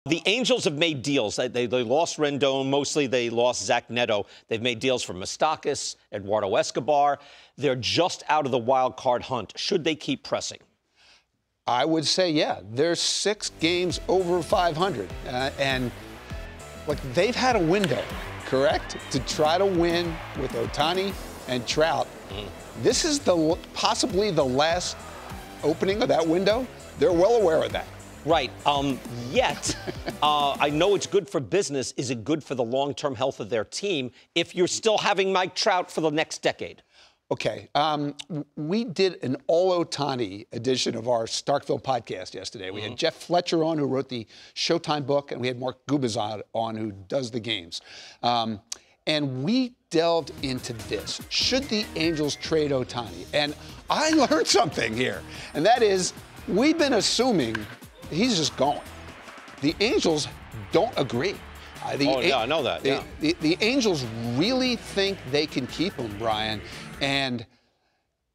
The Angels have made deals. They lost Rendon. Mostly they lost Zach Neto. They've made deals for Moustakas, Eduardo Escobar. They're just out of the wild card hunt. Should they keep pressing? I would say, yeah. They're 6 games over 500. And look, they've had a window, correct, to try to win with Ohtani and Trout. This is possibly the last opening of that window. They're well aware of that. Right. Yet, I know it's good for business. Is it good for the long-term health of their team if you're still having Mike Trout for the next decade? Okay. We did an all-Ohtani edition of our Starkville podcast yesterday. We had Jeff Fletcher on, who wrote the Showtime book, and we had Mark Gubicza on, who does the games. And we delved into this. Should the Angels trade Ohtani? And I learned something here, and that is we've been assuming he's just going. The Angels don't agree. Yeah, I know that. Yeah. The Angels really think they can keep him, Brian. And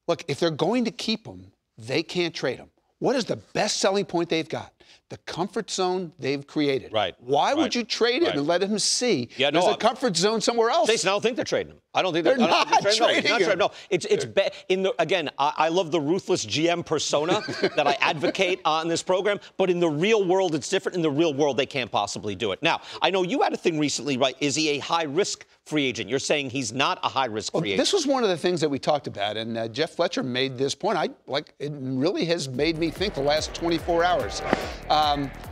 look, if they're going to keep him, they can't trade him. What is the best selling point they've got? The comfort zone they've created. Right. Why would you trade him and let him see there's a comfort zone somewhere else? Jason, I don't think they're trading him. I don't think they're not trading him. No, again, I love the ruthless GM persona that I advocate on this program, but in the real world, it's different. In the real world, they can't possibly do it. Now, I know you had a thing recently, right? Is he a high-risk free agent? You're saying he's not a high-risk free agent. This was one of the things that we talked about, and Jeff Fletcher made this point. It really has made me think the last 24 hours.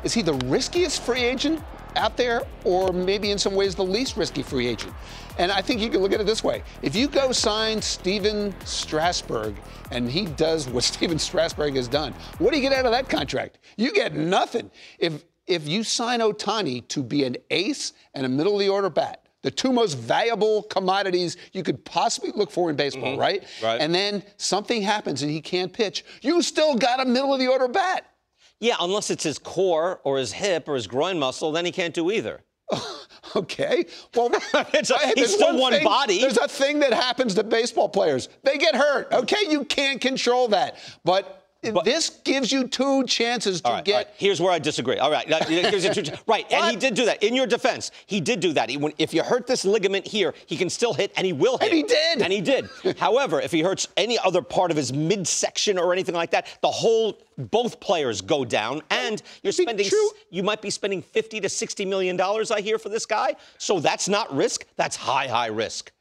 Is he the riskiest free agent out there, or maybe in some ways the least risky free agent? And I think you can look at it this way. If you go sign Steven Strasburg and he does what Steven Strasburg has done, what do you get out of that contract? You get nothing. If you sign Ohtani to be an ace and a middle-of-the-order bat, the 2 most valuable commodities you could possibly look for in baseball, right? And then something happens and he can't pitch, you still got a middle-of-the-order bat. Yeah, unless it's his core or his hip or his groin muscle, then he can't do either. Okay. Well, he's still one body. There's a thing that happens to baseball players. They get hurt. Okay, you can't control that. But this gives you 2 chances to get. All right. Here's where I disagree. All right. Right. And he did do that. In your defense, he did do that. If you hurt this ligament here, he can still hit, and he will hit. And he did. And he did. However, if he hurts any other part of his midsection or anything like that, both players go down, and you might be spending $50 to $60 million, I hear, for this guy. So that's not risk. That's high risk.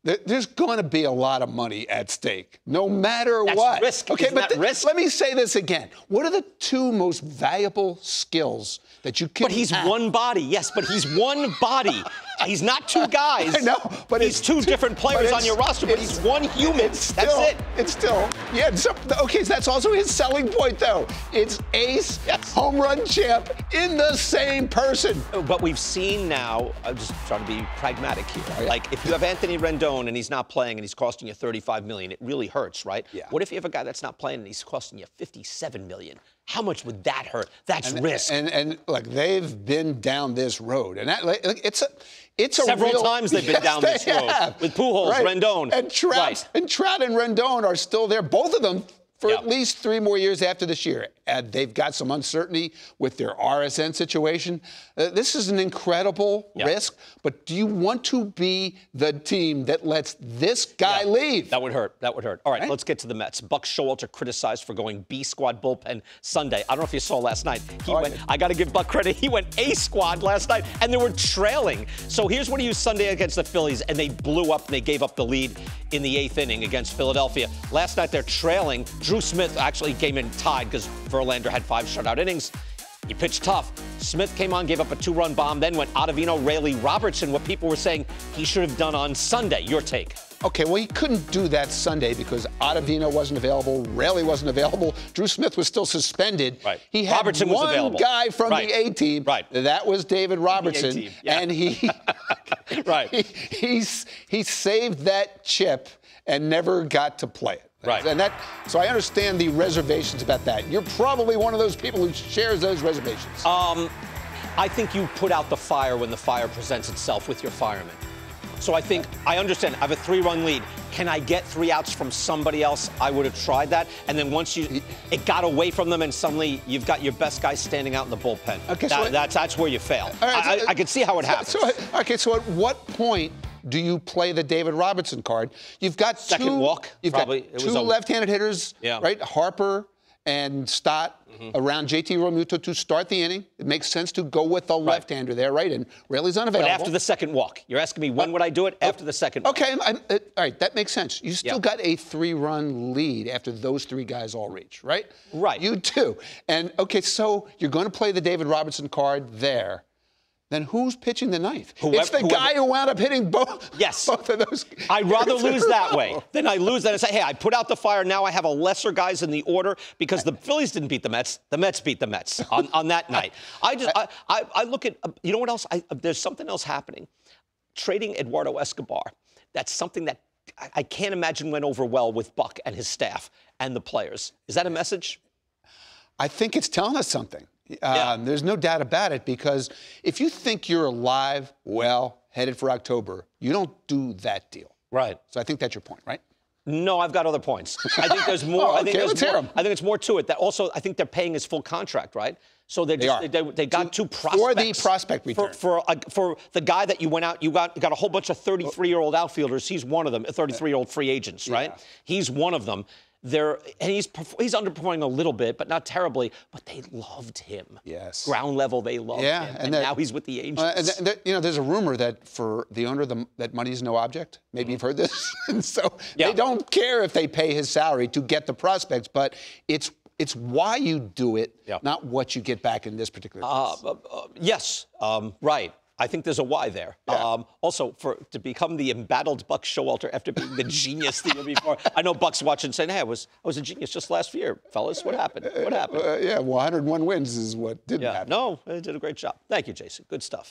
There's going to be a lot of money at stake, no matter what. Risk. Okay, Isn't that risk? Let me say this again. What are the 2 most valuable skills that you can have? But he's one body. Yes, but he's one body. He's not 2 guys. I know, but he's 2 different players on your roster, but he's one human. That's it. It's still, yeah. So that's also his selling point, though. It's ace, home run champ in the same person. But we've seen now, I'm just trying to be pragmatic here. Right? Like, if you have Anthony Rendon and he's not playing and he's costing you $35 million, it really hurts, right? Yeah. What if you have a guy that's not playing and he's costing you $57 million? How much would that hurt? That's risk. And look, they've been down this road, and it's several times they've been down this road with Pujols, Rendon, and Trout. And Trout and Rendon are still there, both of them, for at least 3 more years after this year. And they've got some uncertainty with their RSN situation. This is an incredible risk, but do you want to be the team that lets this guy leave? That would hurt. That would hurt. All right, let's get to the Mets. Buck Showalter criticized for going B squad bullpen Sunday. I don't know if you saw last night. I got to give Buck credit. He went A squad last night, and they were trailing. So here's what he used Sunday against the Phillies, and they blew up, and they gave up the lead in the 8th inning against Philadelphia. Last night they're trailing. Drew Smith actually came in tied because Verlander had 5 shutout innings. He pitched tough. Smith came on, gave up a 2-run bomb, then went Ottavino, Raley, Robertson, what people were saying he should have done on Sunday. Your take? Okay, well, he couldn't do that Sunday because Ottavino wasn't available, Raley wasn't available, Drew Smith was still suspended. Right. He had Robertson was available. Guy from the A-team. Right. That was David Robertson. And he he saved that chip and never got to play it. Right. And so I understand the reservations about that. You're probably one of those people who shares those reservations. I think you put out the fire when the fire presents itself with your firemen. So I think, I understand, I have a 3-run lead. Can I get 3 outs from somebody else? I would have tried that. And then once it got away from them and suddenly you've got your best guy standing out in the bullpen. Okay, that's where you fail. Right, I can see how it happens. So at what point do you play the David Robertson card? You've got second walk. You've probably. got 2 left-handed hitters, right? Harper and Stott around JT Realmuto to start the inning. It makes sense to go with the left-hander there, right? And Raley's unavailable. But after the second walk. You're asking me when would I do it? After the second walk. Okay, all right, that makes sense. You still got a 3-run lead after those 3 guys all reach, right? Right. You do. And, okay, so you're going to play the David Robertson card there. Then who's pitching the ninth? It's the guy who wound up hitting both of those. I'd rather lose that way than I lose that and say, hey, I put out the fire. Now I have a lesser guys in the order because the Phillies didn't beat the Mets. The Mets beat the Mets on that night. I look at, you know what else? There's something else happening. Trading Eduardo Escobar. That's something that I can't imagine went over well with Buck and his staff and the players. Is that a message? I think it's telling us something. There's no doubt about it, because if you think you're alive, well, headed for October, you don't do that deal. Right. So I think that's your point, right? No, I've got other points. I think there's more. Let's hear them. I think it's more to it. That also, I think they're paying his full contract, right? So they got 2 prospects for the prospect return. For the guy that you went out, you got a whole bunch of 33-year-old outfielders. He's one of them. 33-year-old free agents, right? He's one of them. And he's underperforming a little bit, but not terribly. But they loved him. Yes. Ground level, they loved him. And now he's with the Angels. There's a rumor that for the owner, that money's no object. Maybe you've heard this. And so they don't care if they pay his salary to get the prospects, but it's why you do it, not what you get back in this particular case. Yes, right. I think there's a why there. Also, to become the embattled Buck Showalter after being the genius the year before. I know Buck's watching saying, hey, I was a genius just last year, fellas. What happened? What happened? Well, 101 wins is what didn't happen. No, they did a great job. Thank you, Jason. Good stuff.